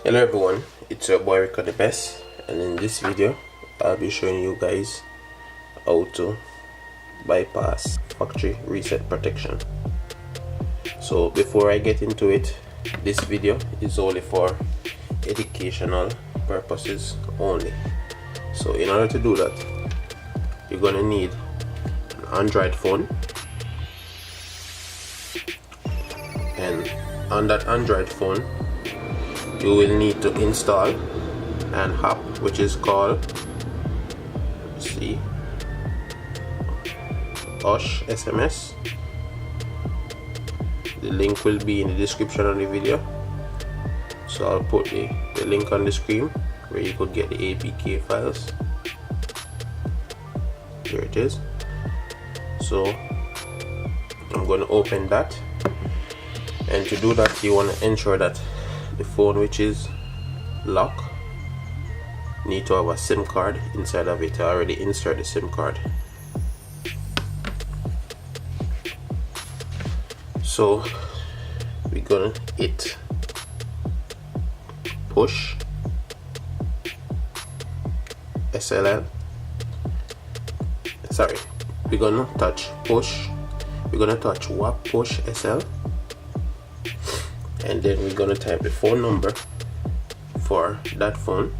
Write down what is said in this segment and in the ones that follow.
Hello everyone, it's your boy rickodebest, and in this video I'll be showing you guys how to bypass factory reset protection. So before I get into it, this video is only for educational purposes only. So in order to do that, you're gonna need an Android phone, and on that Android phone you will need to install an app which is called Hush SMS. The link will be in the description of the video, so I'll put the link on the screen where you could get the APK files. Here it is. So I'm going to open that, and to do that you want to ensure that the phone which is locked need to have a SIM card inside of it. I already insert the SIM card. So we're gonna hit push SLL. Sorry, we're gonna touch push. We're gonna touch WAP push SL. And then we're gonna type the phone number for that phone,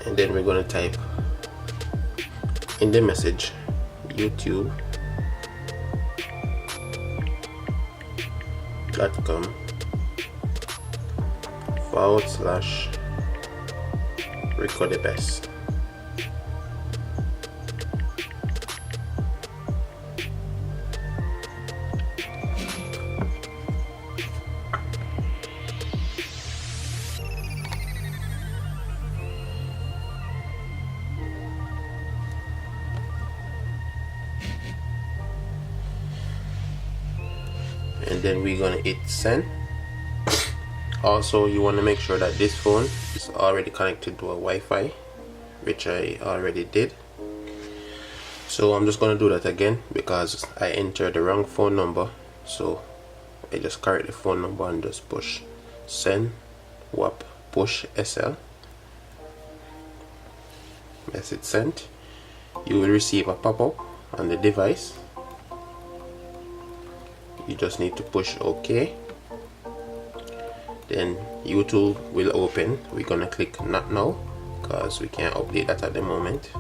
and then we're gonna type in the message youtube.com/rickodebest. And then we're gonna hit send. Also, you want to make sure that this phone is already connected to a Wi-Fi, which I already did. So I'm just going to do that again because I entered the wrong phone number. So I just correct the phone number and just push send WAP push SL. Message sent. You will receive a pop-up on the device. You just need to push OK. Then YouTube will open. We're gonna click not now because we can't update that at the moment.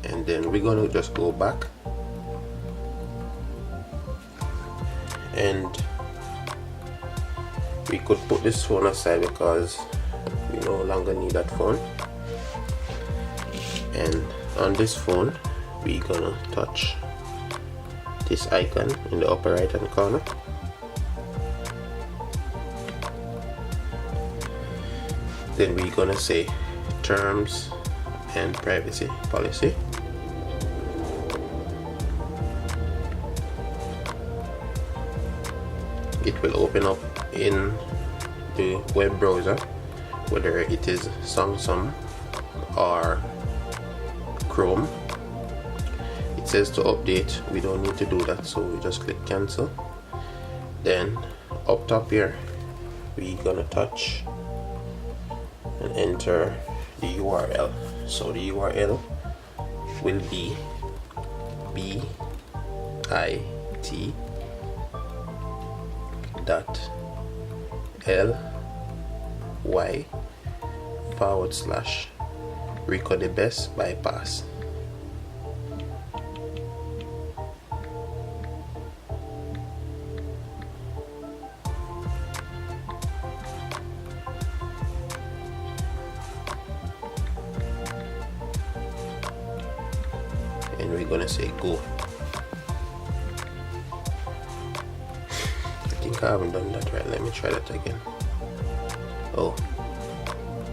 And then we're gonna just go back, and we could put this phone aside because we no longer need that phone. And on this phone we're gonna touch this icon in the upper right hand corner. Then we're gonna say terms and privacy policy. It will open up in the web browser, whether it is Samsung or Chrome. It says to update. We don't need to do that, so we just click cancel. Then up top here we're gonna touch and enter the URL. So the URL will be bit.ly/rickodebest bypass. And we're gonna say go. I think I haven't done that right. Let me try that again. Oh,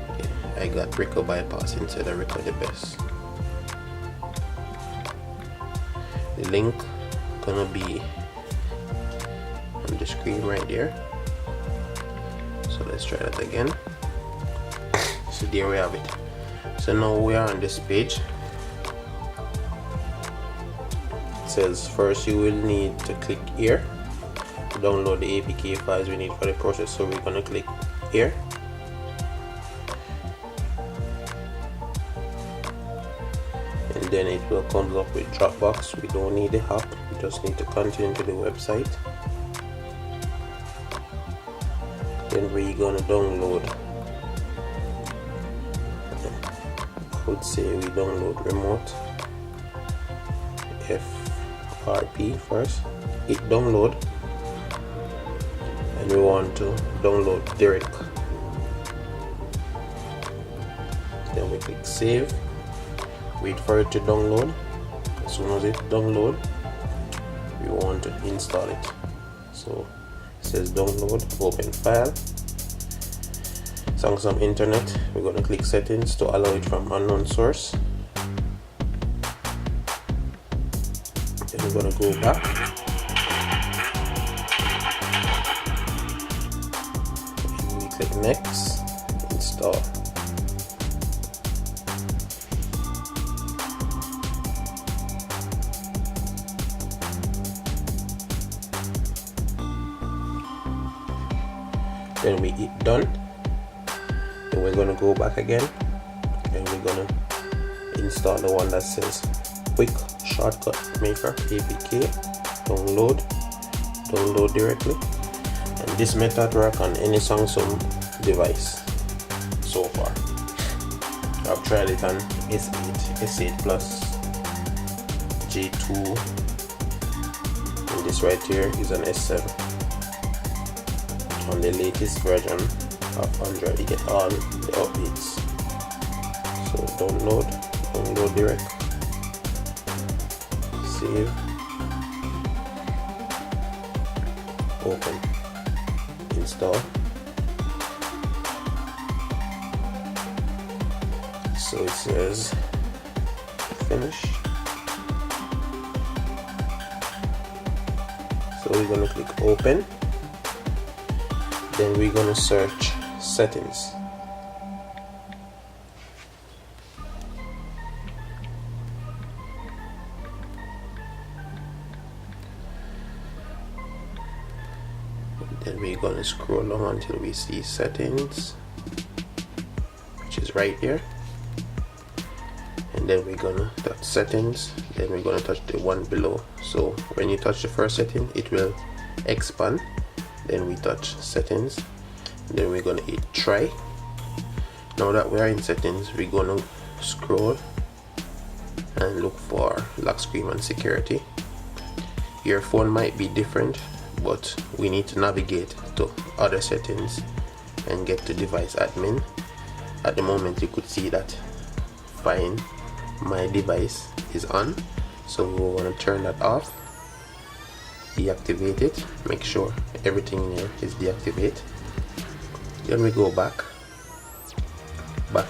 okay. I got Ricko bypass instead of rickodebest. The link gonna be on the screen right there. So let's try that again. So there we have it. So now we are on this page. It says first you will need to click here to download the APK files we need for the process. So we're gonna click here. And then it will come up with Dropbox. We don't need the app, we just need to continue to the website. Then we're gonna download, I would say we download remote FRP first. Hit download, and we want to download direct. Then we click save, wait for it to download. As soon as it download, we want to install it. So it says download, open file, Samsung internet. We're going to click settings to allow it from unknown source. Then we're going to go back, and we click next, install. Then we hit done. Then we're gonna go back again, and we're gonna install the one that says quick shortcut maker APK. Download directly. And this method works on any Samsung device so far. I've tried it on S8, S8 Plus, J2, and this right here is an S7. On the latest version of Android, you get all the updates. So download direct, save, open, install. So it says finish. So we're gonna click open. Then we're gonna search settings. Then we're gonna scroll down until we see settings, which is right here. And then we're gonna touch settings. Then we're gonna touch the one below. So when you touch the first setting, it will expand. Then we touch settings, then we're gonna hit try. Now that we are in settings, we're gonna scroll and look for lock screen and security. Your phone might be different, but we need to navigate to other settings and get to device admin. At the moment you could see that find my device is on, so we want to turn that off. Deactivate it, make sure everything in here is deactivated. Then we go back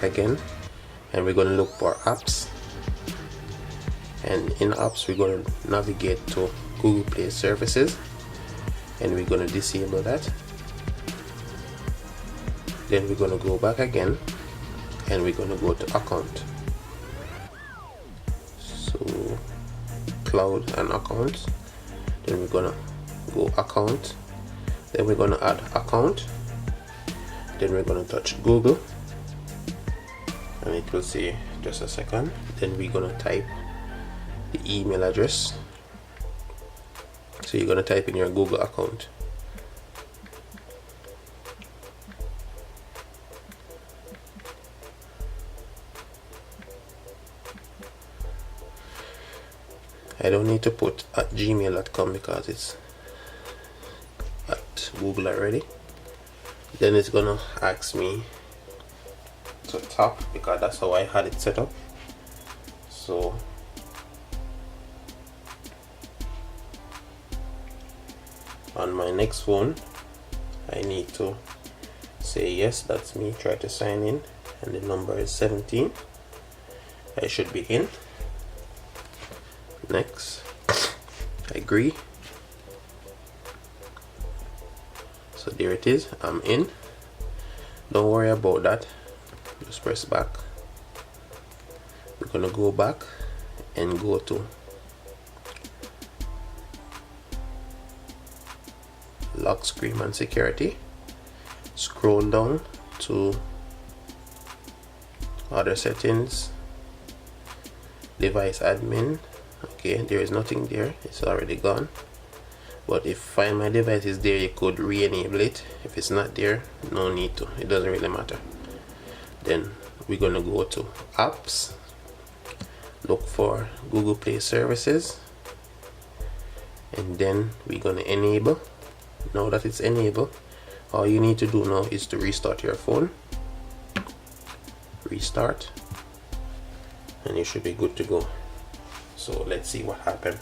again, and we're going to look for apps, and in apps we're going to navigate to Google Play services, and we're going to disable that. Then we're going to go back again, and we're going to go to account. So cloud and accounts. Then we're gonna go account, then we're gonna add account, then we're gonna touch Google, and it will say just a second. Then we're gonna type the email address. So you're gonna type in your Google account. I don't need to put at gmail.com because it's at Google already. Then it's gonna ask me to tap because that's how I had it set up. So on my next phone I need to say yes, that's me, try to sign in, and the number is 17. I should be in. Next, agree. So there it is, I'm in. Don't worry about that. just press back. We're gonna go back and go to lock screen and security. Scroll down to other settings, device admin. Okay, there is nothing there, it's already gone. But if find my device is there, you could re-enable it. If it's not there, no need to, it doesn't really matter. Then we're gonna go to apps, look for Google Play services, and then we're gonna enable. Now that it's enabled, all you need to do now is to restart your phone. Restart, and you should be good to go. So let's see what happened.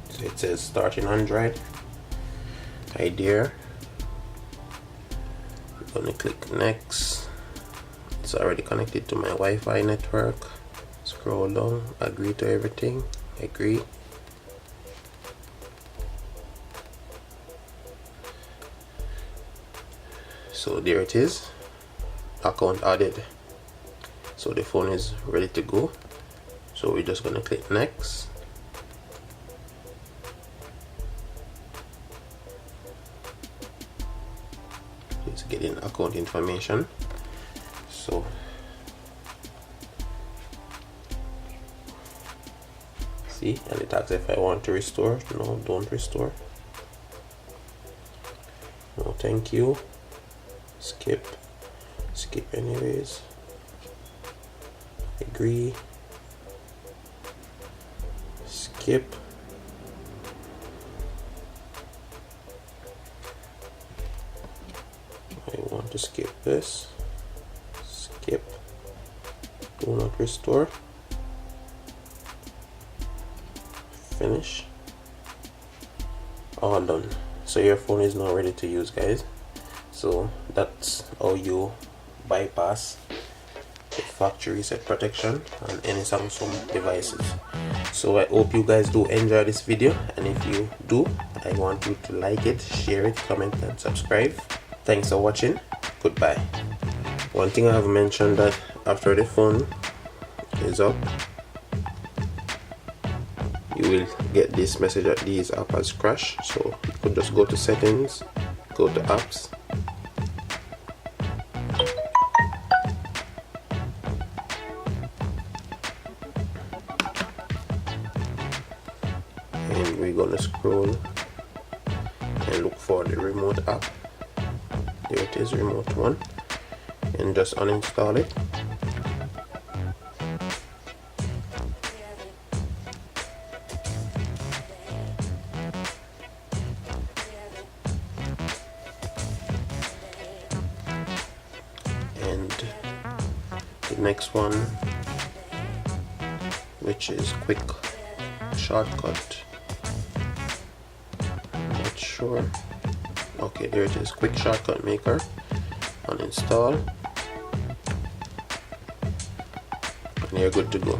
So it says starting Android. Hi there. I'm gonna click next. It's already connected to my Wi-Fi network. Scroll down, agree to everything, agree. So there it is, account added. So the phone is ready to go. So we're just gonna click next. It's getting account information. So see, and it asks if I want to restore. No, don't restore. No, thank you. Skip anyways. Agree. Skip. I want to skip this. Skip. Do not restore. Finish. All done. So your phone is now ready to use, guys. So that's how you bypass the factory reset protection on any Samsung devices. So I hope you guys do enjoy this video, and if you do, I want you to like it, share it, comment and subscribe. Thanks for watching. Goodbye. One thing I have mentioned, that after the phone is up, you will get this message that these app has crashed. So you could just go to settings, go to apps, and we're gonna scroll and look for the remote app. There it is, remote one, and just uninstall it. And the next one, which is quick shortcut, not sure. Okay, there it is, quick shortcut maker. Uninstall, and you're good to go.